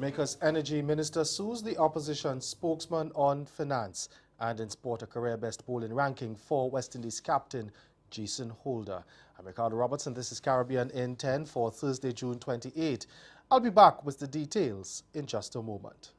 Jamaica's Energy Minister sues the opposition spokesman on finance, and in sport, a career best bowling ranking for West Indies captain Jason Holder. I'm Ricardo Robertson. This is Caribbean in 10 for Thursday, June 28. I'll be back with the details in just a moment.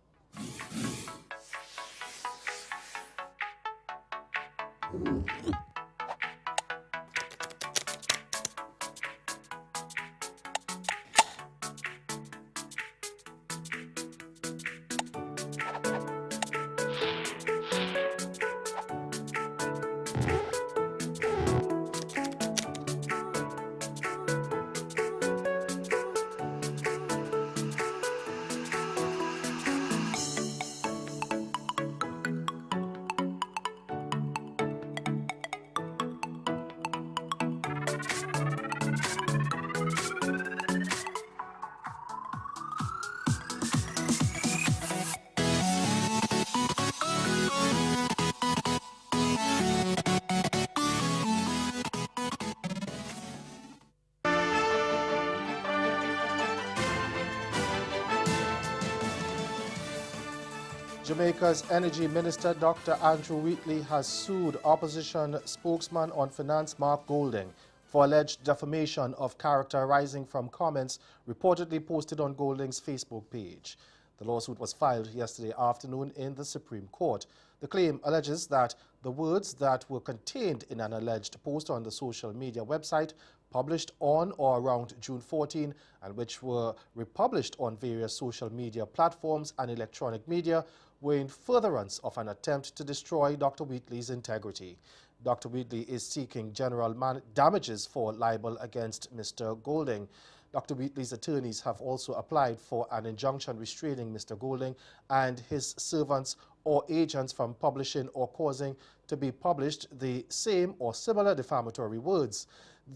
Jamaica's Energy Minister, Dr. Andrew Wheatley, has sued opposition spokesman on finance Mark Golding for alleged defamation of character arising from comments reportedly posted on Golding's Facebook page. The lawsuit was filed yesterday afternoon in the Supreme Court. The claim alleges that the words that were contained in an alleged post on the social media website published on or around June 14 and which were republished on various social media platforms and electronic media were in furtherance of an attempt to destroy Dr. Wheatley's integrity. Dr. Wheatley is seeking general damages for libel against Mr. Golding. Dr. Wheatley's attorneys have also applied for an injunction restraining Mr. Golding and his servants or agents from publishing or causing to be published the same or similar defamatory words.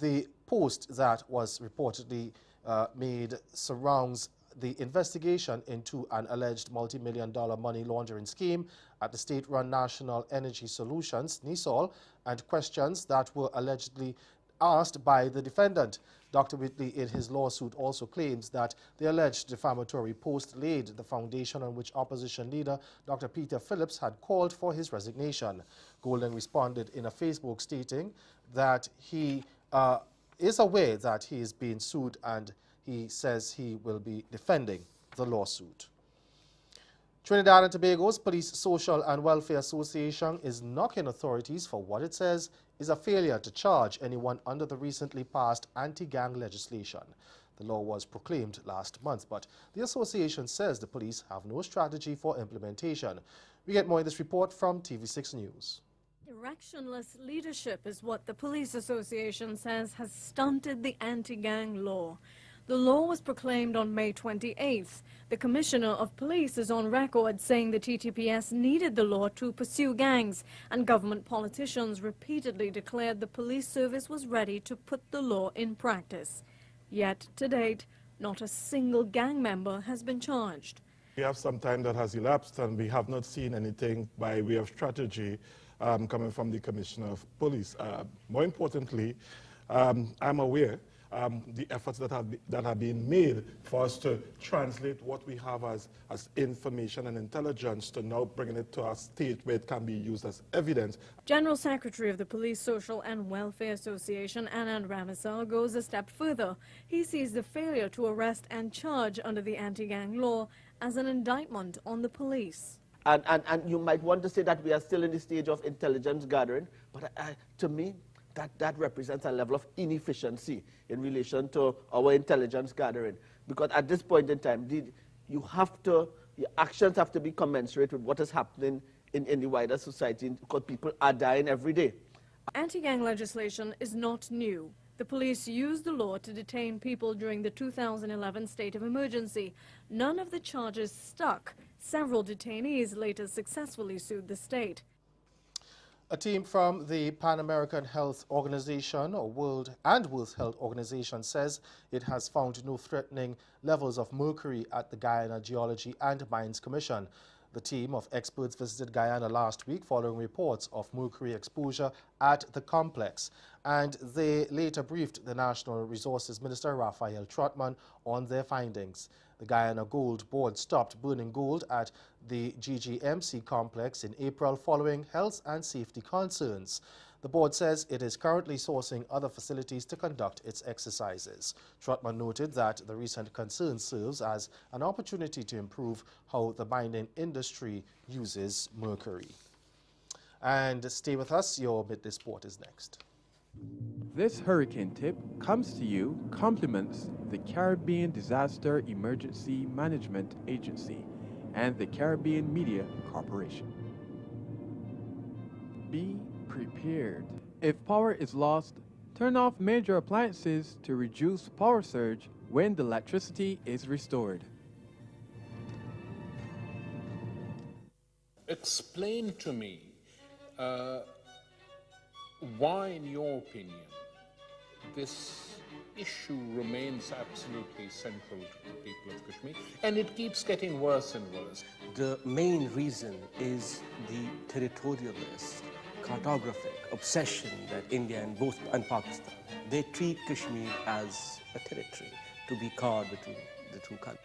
The post that was reportedly made surrounds the investigation into an alleged multi-million-dollar money laundering scheme at the state-run National Energy Solutions, NESOL, and questions that were allegedly asked by the defendant. Dr. Wheatley, in his lawsuit, also claims that the alleged defamatory post laid the foundation on which opposition leader Dr. Peter Phillips had called for his resignation. Golding responded in a Facebook stating that he is aware that he is being sued and he says he will be defending the lawsuit. Trinidad and Tobago's Police Social and Welfare Association is knocking authorities for what it says is a failure to charge anyone under the recently passed anti-gang legislation. The law was proclaimed last month, but the association says the police have no strategy for implementation. We get more in this report from TV6 News. Directionless leadership is what the Police Association says has stunted the anti-gang law. The law was proclaimed on May 28th. The Commissioner of Police is on record saying the TTPS needed the law to pursue gangs, and government politicians repeatedly declared the police service was ready to put the law in practice. Yet, to date, not a single gang member has been charged. We have some time that has elapsed and we have not seen anything by way of strategy coming from the Commissioner of Police. More importantly, I'm aware the efforts that have been made for us to translate what we have as information and intelligence to now bringing it to a state where it can be used as evidence. General Secretary of the Police Social and Welfare Association, Anand Ramisal, goes a step further. He sees the failure to arrest and charge under the anti-gang law as an indictment on the police. And you might want to say that we are still in the stage of intelligence gathering, but to me, that represents a level of inefficiency in relation to our intelligence gathering. Because at this point in time, your actions have to be commensurate with what is happening in the wider society, because people are dying every day. Anti-gang legislation is not new. The police used the law to detain people during the 2011 state of emergency. None of the charges stuck. Several detainees later successfully sued the state. A team from the Pan American Health Organization, or World Health Organization, says it has found no threatening levels of mercury at the Guyana Geology and Mines Commission. The team of experts visited Guyana last week following reports of mercury exposure at the complex, and they later briefed the National Resources Minister Raphael Trotman on their findings. The Guyana Gold Board stopped burning gold at the GGMC complex in April following health and safety concerns. The board says it is currently sourcing other facilities to conduct its exercises. Trotman noted that the recent concern serves as an opportunity to improve how the mining industry uses mercury. And stay with us, your Midday Sport is next. This hurricane tip comes to you compliments the Caribbean Disaster Emergency Management Agency and the Caribbean Media Corporation. Be prepared. If power is lost, turn off major appliances to reduce power surge when the electricity is restored. Explain to me why, in your opinion, this issue remains absolutely central to the people of Kashmir, and it keeps getting worse and worse. The main reason is the territorialist, cartographic obsession that India and Pakistan, they treat Kashmir as a territory to be carved between the two countries.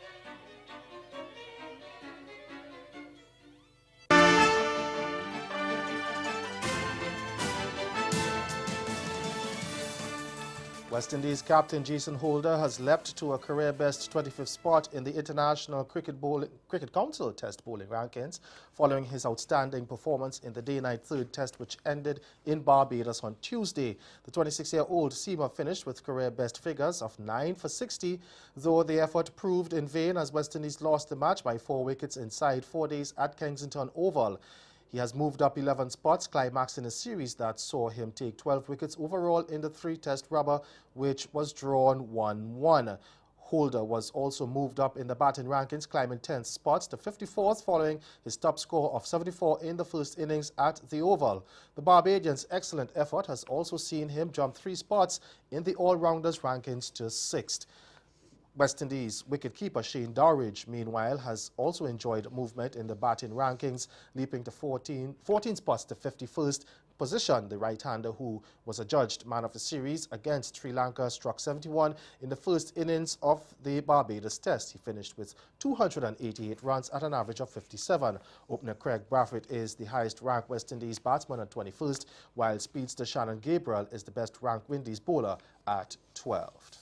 West Indies captain Jason Holder has leapt to a career-best 25th spot in the International Cricket Council Test bowling rankings following his outstanding performance in the day-night third test which ended in Barbados on Tuesday. The 26-year-old seamer finished with career-best figures of 9 for 60, though the effort proved in vain as West Indies lost the match by 4 wickets inside 4 days at Kensington Oval. He has moved up 11 spots, climaxing a series that saw him take 12 wickets overall in the 3-test rubber, which was drawn 1-1. Holder was also moved up in the batting rankings, climbing 10 spots to 54th following his top score of 74 in the first innings at the Oval. The Barbadian's excellent effort has also seen him jump 3 spots in the all-rounders rankings to 6th. West Indies wicketkeeper Shane Dowridge, meanwhile, has also enjoyed movement in the batting rankings, leaping to 14 spots to 51st position. The right-hander, who was adjudged man of the series against Sri Lanka, struck 71 in the first innings of the Barbados Test. He finished with 288 runs at an average of 57. Opener Craig Brathwaite is the highest-ranked West Indies batsman at 21st, while speedster Shannon Gabriel is the best-ranked Windies bowler at 12th.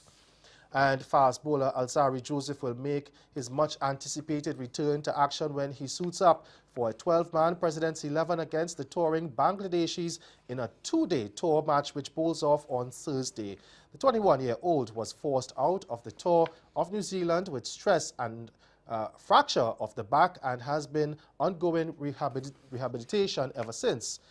And fast bowler Alzarri Joseph will make his much-anticipated return to action when he suits up for a 12-man President's 11 against the touring Bangladeshis in a 2-day tour match which bowls off on Thursday. The 21-year-old was forced out of the tour of New Zealand with stress and fracture of the back and has been undergoing rehabilitation ever since.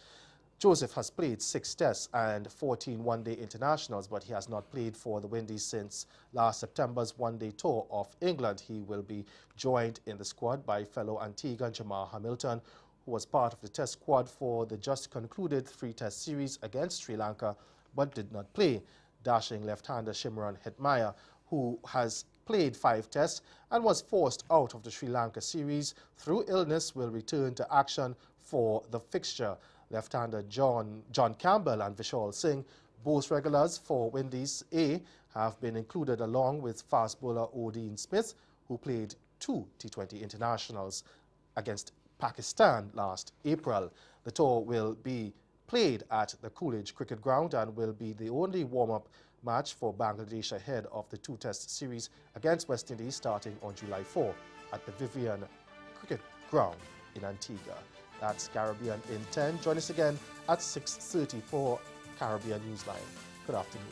Joseph has played 6 tests and 14 one-day internationals, but he has not played for the Windies since last September's one-day tour of England. He will be joined in the squad by fellow Antiguan Jamal Hamilton, who was part of the test squad for the just concluded 3-test series against Sri Lanka, but did not play. Dashing left-hander Shimron Hetmyer, who has played 5 tests and was forced out of the Sri Lanka series through illness, will return to action for the fixture. Left-hander John Campbell and Vishal Singh, both regulars for Windies A, have been included along with fast bowler Odean Smith, who played 2 T20 internationals against Pakistan last April. The tour will be played at the Coolidge Cricket Ground and will be the only warm-up match for Bangladesh ahead of the 2-test series against West Indies starting on July 4 at the Vivian Cricket Ground in Antigua. That's Caribbean in 10. Join us again at 6:30 for Caribbean Newsline. Good afternoon.